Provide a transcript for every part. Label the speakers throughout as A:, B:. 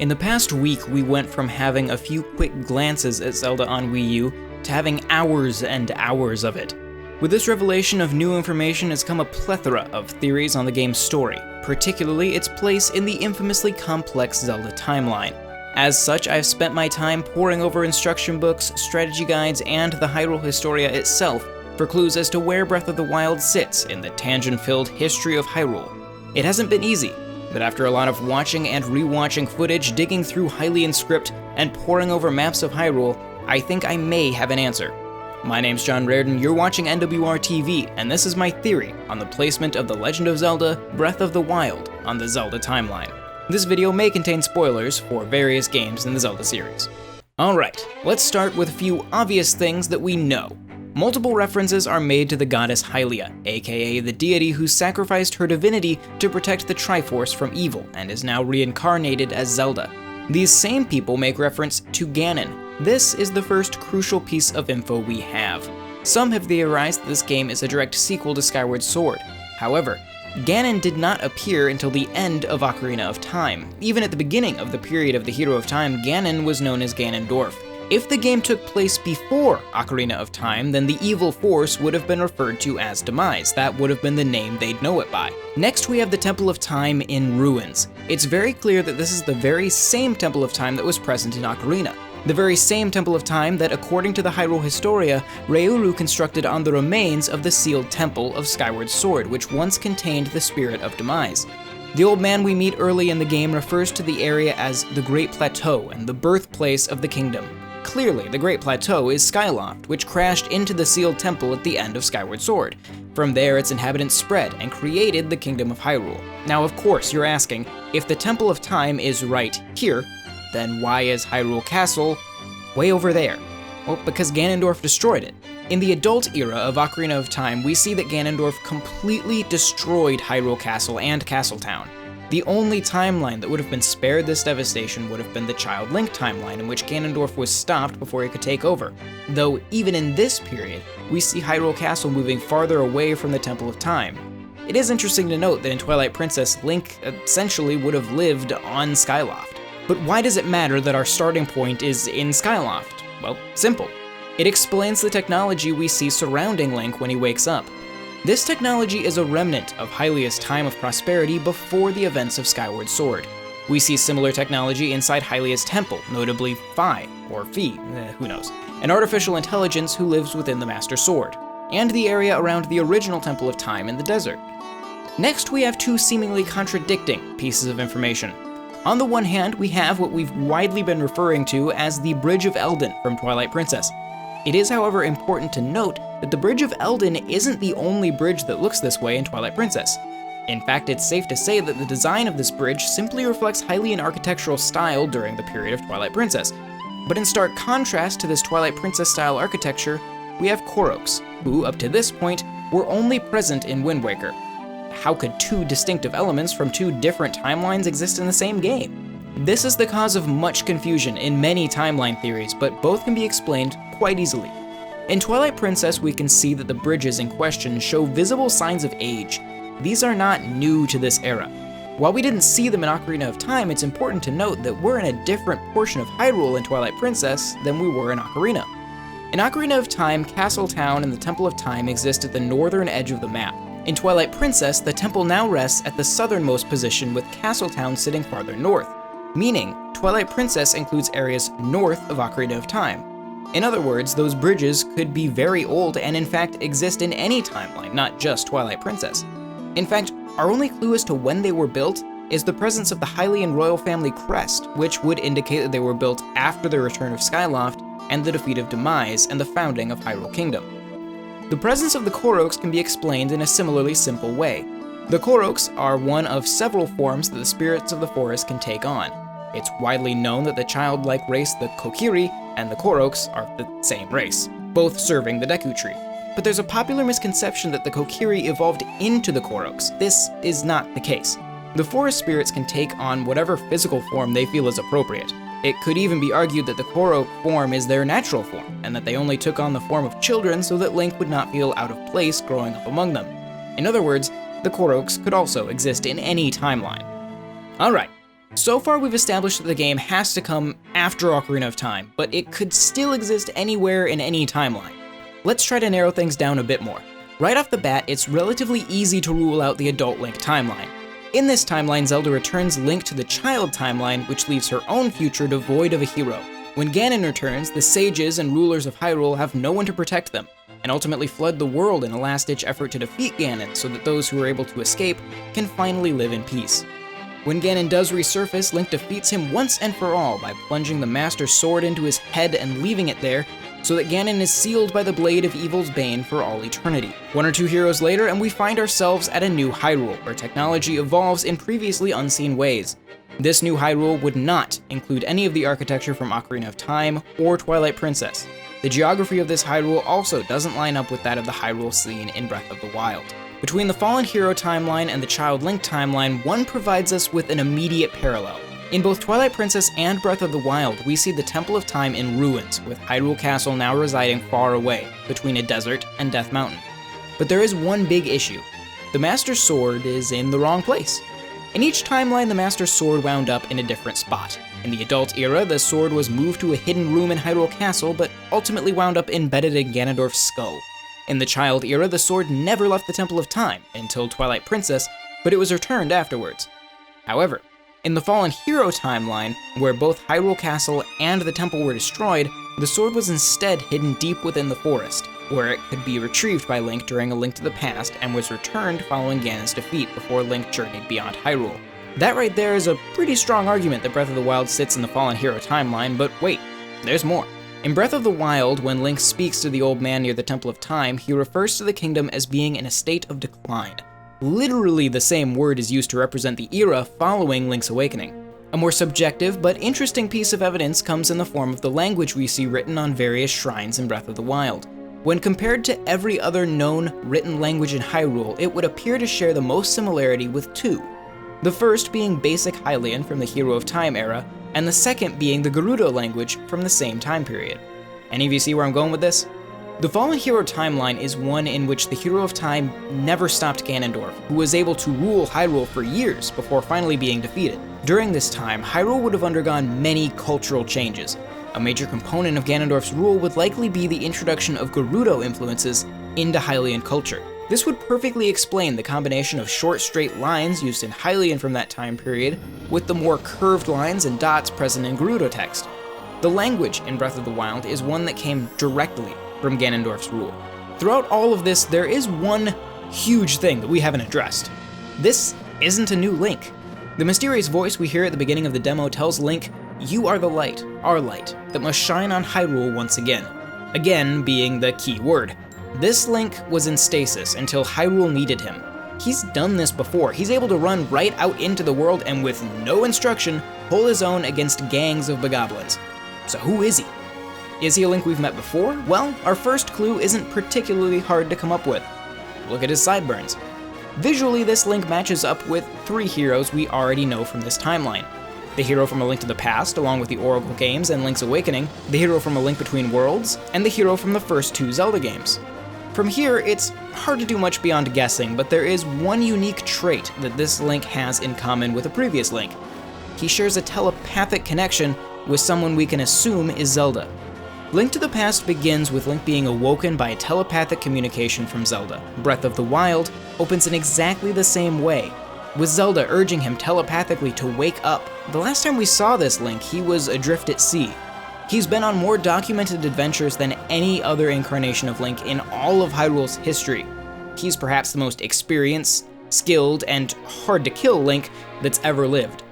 A: In the past week, we went from having a few quick glances at Zelda on Wii U to having hours and hours of it. With this revelation of new information has come a plethora of theories on the game's story, particularly its place in the infamously complex Zelda timeline. As such, I've spent my time poring over instruction books, strategy guides, and the Hyrule Historia itself for clues as to where Breath of the Wild sits in the tangent-filled history of Hyrule. It hasn't been easy, but after a lot of watching and rewatching footage, digging through Hylian script, and poring over maps of Hyrule, I think I may have an answer. My name's John Reardon, you're watching NWR TV, and this is my theory on the placement of The Legend of Zelda Breath of the Wild on the Zelda timeline. This video may contain spoilers for various games in the Zelda series. Alright, let's start with a few obvious things that we know. Multiple references are made to the goddess Hylia, aka the deity who sacrificed her divinity to protect the Triforce from evil and is now reincarnated as Zelda. These same people make reference to Ganon. This is the first crucial piece of info we have. Some have theorized that this game is a direct sequel to Skyward Sword. However, Ganon did not appear until the end of Ocarina of Time. Even at the beginning of the period of the Hero of Time, Ganon was known as Ganondorf. If the game took place before Ocarina of Time, then the evil force would have been referred to as Demise. That would have been the name they'd know it by. Next, we have the Temple of Time in ruins. It's very clear that this is the very same Temple of Time that was present in Ocarina. The very same Temple of Time that, according to the Hyrule Historia, Ryuru constructed on the remains of the sealed temple of Skyward Sword, which once contained the spirit of Demise. The old man we meet early in the game refers to the area as the Great Plateau and the birthplace of the kingdom. Clearly, the Great Plateau is Skyloft, which crashed into the sealed temple at the end of Skyward Sword. From there, its inhabitants spread and created the Kingdom of Hyrule. Now, of course, you're asking, if the Temple of Time is right here, then why is Hyrule Castle way over there? Well, because Ganondorf destroyed it. In the adult era of Ocarina of Time, we see that Ganondorf completely destroyed Hyrule Castle and Castletown. The only timeline that would have been spared this devastation would have been the Child Link timeline, in which Ganondorf was stopped before he could take over. Though, even in this period, we see Hyrule Castle moving farther away from the Temple of Time. It is interesting to note that in Twilight Princess, Link essentially would have lived on Skyloft. But why does it matter that our starting point is in Skyloft? Well, simple. It explains the technology we see surrounding Link when he wakes up. This technology is a remnant of Hylia's time of prosperity before the events of Skyward Sword. We see similar technology inside Hylia's temple, notably Fi, or Fi, who knows, an artificial intelligence who lives within the Master Sword, and the area around the original Temple of Time in the desert. Next, we have two seemingly contradicting pieces of information. On the one hand, we have what we've widely been referring to as the Bridge of Eldon from Twilight Princess. It is, however, important to note that the Bridge of Eldon isn't the only bridge that looks this way in Twilight Princess. In fact, it's safe to say that the design of this bridge simply reflects Hylian architectural style during the period of Twilight Princess. But in stark contrast to this Twilight Princess-style architecture, we have Koroks, who, up to this point, were only present in Wind Waker. How could two distinctive elements from two different timelines exist in the same game? This is the cause of much confusion in many timeline theories, but both can be explained quite easily. In Twilight Princess, we can see that the bridges in question show visible signs of age. These are not new to this era. While we didn't see them in Ocarina of Time, it's important to note that we're in a different portion of Hyrule in Twilight Princess than we were in Ocarina. In Ocarina of Time, Castletown and the Temple of Time exist at the northern edge of the map. In Twilight Princess, the temple now rests at the southernmost position with Castletown sitting farther north, meaning Twilight Princess includes areas north of Ocarina of Time. In other words, those bridges could be very old and in fact exist in any timeline, not just Twilight Princess. In fact, our only clue as to when they were built is the presence of the Hylian royal family crest, which would indicate that they were built after the return of Skyloft and the defeat of Demise and the founding of Hyrule Kingdom. The presence of the Koroks can be explained in a similarly simple way. The Koroks are one of several forms that the spirits of the forest can take on. It's widely known that the childlike race, the Kokiri, and the Koroks are the same race, both serving the Deku Tree. But there's a popular misconception that the Kokiri evolved into the Koroks. This is not the case. The forest spirits can take on whatever physical form they feel is appropriate. It could even be argued that the Korok form is their natural form, and that they only took on the form of children so that Link would not feel out of place growing up among them. In other words, the Koroks could also exist in any timeline. Alright, So far we've established that the game has to come after Ocarina of Time, but it could still exist anywhere in any timeline. Let's try to narrow things down a bit more. Right off the bat, it's relatively easy to rule out the adult Link timeline. In this timeline, Zelda returns Link to the child timeline, which leaves her own future devoid of a hero. When Ganon returns, the sages and rulers of Hyrule have no one to protect them, and ultimately flood the world in a last-ditch effort to defeat Ganon so that those who are able to escape can finally live in peace. When Ganon does resurface, Link defeats him once and for all by plunging the Master Sword into his head and leaving it there, so that Ganon is sealed by the Blade of Evil's Bane for all eternity. One or two heroes later, and we find ourselves at a new Hyrule, where technology evolves in previously unseen ways. This new Hyrule would not include any of the architecture from Ocarina of Time or Twilight Princess. The geography of this Hyrule also doesn't line up with that of the Hyrule seen in Breath of the Wild. Between the Fallen Hero timeline and the Child Link timeline, one provides us with an immediate parallel. In both Twilight Princess and Breath of the Wild, we see the Temple of Time in ruins, with Hyrule Castle now residing far away, between a desert and Death Mountain. But there is one big issue. The Master Sword is in the wrong place. In each timeline, the Master Sword wound up in a different spot. In the adult era, the sword was moved to a hidden room in Hyrule Castle, but ultimately wound up embedded in Ganondorf's skull. In the child era, the sword never left the Temple of Time, until Twilight Princess, but it was returned afterwards. However, in the Fallen Hero timeline, where both Hyrule Castle and the temple were destroyed, the sword was instead hidden deep within the forest, where it could be retrieved by Link during A Link to the Past and was returned following Ganon's defeat before Link journeyed beyond Hyrule. That right there is a pretty strong argument that Breath of the Wild sits in the Fallen Hero timeline, but wait, there's more. In Breath of the Wild, when Link speaks to the old man near the Temple of Time, he refers to the kingdom as being in a state of decline. Literally the same word is used to represent the era following Link's awakening. A more subjective but interesting piece of evidence comes in the form of the language we see written on various shrines in Breath of the Wild. When compared to every other known written language in Hyrule, it would appear to share the most similarity with two. The first being basic Hylian from the Hero of Time era, and the second being the Gerudo language from the same time period. Any of you see where I'm going with this? The Fallen Hero timeline is one in which the Hero of Time never stopped Ganondorf, who was able to rule Hyrule for years before finally being defeated. During this time, Hyrule would have undergone many cultural changes. A major component of Ganondorf's rule would likely be the introduction of Gerudo influences into Hylian culture. This would perfectly explain the combination of short straight lines used in Hylian from that time period with the more curved lines and dots present in Gerudo text. The language in Breath of the Wild is one that came directly from Ganondorf's rule. Throughout all of this, there is one huge thing that we haven't addressed. This isn't a new Link. The mysterious voice we hear at the beginning of the demo tells Link, "You are the light, our light, that must shine on Hyrule once again." Again being the key word. This Link was in stasis until Hyrule needed him. He's done this before. He's able to run right out into the world and with no instruction, hold his own against gangs of bogoblins. So who is he? Is he a Link we've met before? Well, our first clue isn't particularly hard to come up with. Look at his sideburns. Visually, this Link matches up with three heroes we already know from this timeline. The hero from A Link to the Past, along with the Oracle games and Link's Awakening, the hero from A Link Between Worlds, and the hero from the first two Zelda games. From here, it's hard to do much beyond guessing, but there is one unique trait that this Link has in common with a previous Link. He shares a telepathic connection with someone we can assume is Zelda. Link to the Past begins with Link being awoken by telepathic communication from Zelda. Breath of the Wild opens in exactly the same way, with Zelda urging him telepathically to wake up. The last time we saw this Link, he was adrift at sea. He's been on more documented adventures than any other incarnation of Link in all of Hyrule's history. He's perhaps the most experienced, skilled, and hard-to-kill Link that's ever lived.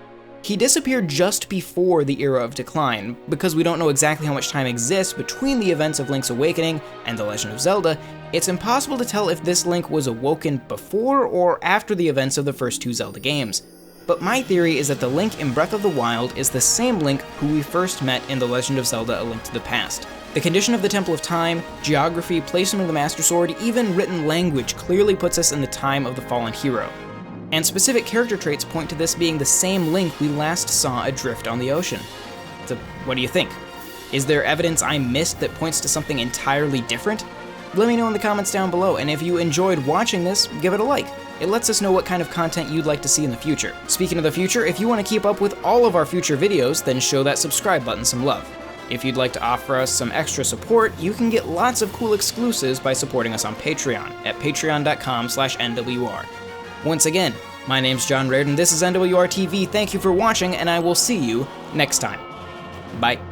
A: He disappeared just before the era of decline. Because we don't know exactly how much time exists between the events of Link's Awakening and The Legend of Zelda, it's impossible to tell if this Link was awoken before or after the events of the first two Zelda games. But my theory is that the Link in Breath of the Wild is the same Link who we first met in The Legend of Zelda: A Link to the Past. The condition of the Temple of Time, geography, placement of the Master Sword, even written language clearly puts us in the time of the Fallen Hero. And specific character traits point to this being the same Link we last saw adrift on the ocean. So, what do you think? Is there evidence I missed that points to something entirely different? Let me know in the comments down below, and if you enjoyed watching this, give it a like. It lets us know what kind of content you'd like to see in the future. Speaking of the future, if you want to keep up with all of our future videos, then show that subscribe button some love. If you'd like to offer us some extra support, you can get lots of cool exclusives by supporting us on Patreon at patreon.com/NWR. Once again, my name's John Reardon, this is NWR TV, thank you for watching, and I will see you next time. Bye.